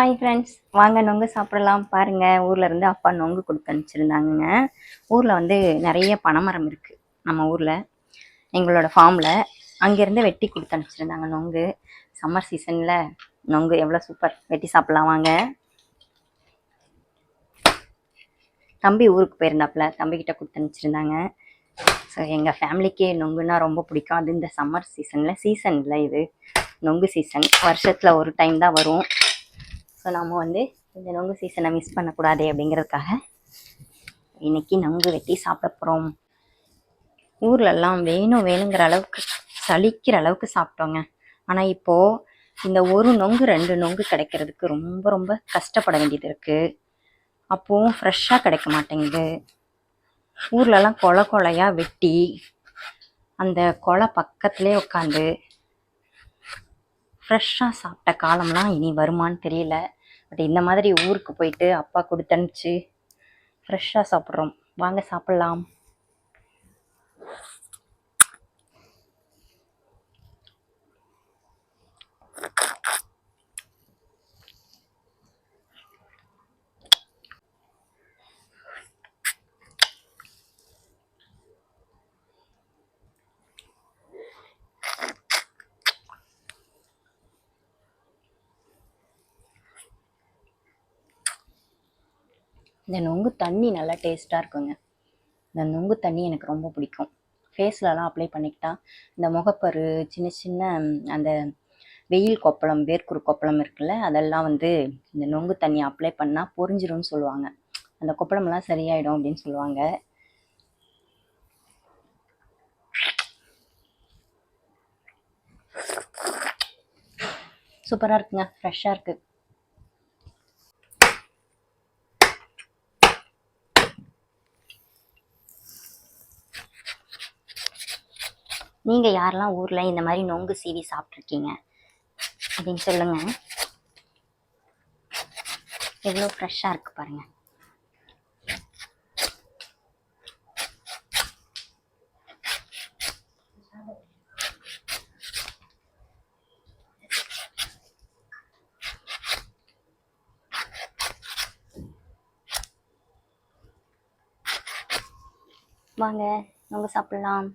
Hi friends, வாங்க நொங்கு சாப்பிடலாம். பாருங்கள், ஊரில் இருந்து அப்பா நொங்கு கொடுத்து அனுப்பிச்சிருந்தாங்கங்க. ஊரில் வந்து நிறைய பனைமரம் இருக்குது நம்ம ஊரில், எங்களோட ஃபார்மில். அங்கேருந்து வெட்டி கொடுத்து அனுப்பிச்சிருந்தாங்க நொங்கு. சம்மர் சீசனில் நொங்கு எவ்வளோ சூப்பர், வெட்டி சாப்பிட்லாம் வாங்க. தம்பி ஊருக்கு போயிருந்தாப்புல, தம்பிக்கிட்ட கொடுத்து அனுப்பிச்சிருந்தாங்க. ஸோ எங்கள் ஃபேமிலிக்கே நொங்குன்னா ரொம்ப பிடிக்கும். அது இந்த சம்மர் சீசனில் இது நொங்கு சீசன். வருஷத்தில் ஒரு டைம் தான் வரும். ஸோ நம்ம வந்து இந்த நொங்கு சீசனை மிஸ் பண்ணக்கூடாது அப்படிங்கிறதுக்காக இன்றைக்கி நொங்கு வெட்டி சாப்பிட போகிறோம். ஊர்லெல்லாம் வேணுங்கிற அளவுக்கு சலிக்கிற அளவுக்கு சாப்பிட்டோங்க. ஆனால் இப்போது இந்த ஒரு நொங்கு 2 நொங்கு கிடைக்கிறதுக்கு ரொம்ப ரொம்ப கஷ்டப்பட வேண்டியது இருக்குது. அப்போவும் ஃப்ரெஷ்ஷாக கிடைக்க மாட்டேங்குது. ஊர்லெலாம் கொலையாக வெட்டி அந்த கொலை பக்கத்துலேயே உட்காந்து ஃப்ரெஷ்ஷாக சாப்பிட்ட காலம்லாம் இனி வருமானு தெரியல. பட் இந்த மாதிரி ஊருக்கு போயிட்டு அப்பா கொடுத்தனுப்பிச்சு ஃப்ரெஷ்ஷாக சாப்பிட்றோம். வாங்க சாப்பிட்லாம். இந்த நொங்கு தண்ணி நல்லா டேஸ்ட்டாக இருக்குங்க. இந்த நொங்கு தண்ணி எனக்கு ரொம்ப பிடிக்கும். ஃபேஸ்லலாம் அப்ளை பண்ணிக்கிட்டால் இந்த முகப்பரு, சின்ன சின்ன அந்த வெயில் கொப்பளம், வேர்க்குரு கொப்பளம் இருக்குல்ல, அதெல்லாம் வந்து இந்த நொங்கு தண்ணி அப்ளை பண்ணால் பொரிஞ்சிரும்னு சொல்லுவாங்க. அந்த கொப்பளமெல்லாம் சரியாயிடும் அப்படின்னு சொல்லுவாங்க. சூப்பராக இருக்குங்க, ஃப்ரெஷ்ஷாக இருக்குது. நீங்கள் யாரெல்லாம் ஊரில் இந்த மாதிரி நொங்கு சீவி சாப்பிட்ருக்கீங்க அப்படின்னு சொல்லுங்கள். எவ்வளோ ஃப்ரெஷ்ஷாக இருக்குது பாருங்கள். வாங்க நொங்கு சாப்பிட்லாம்.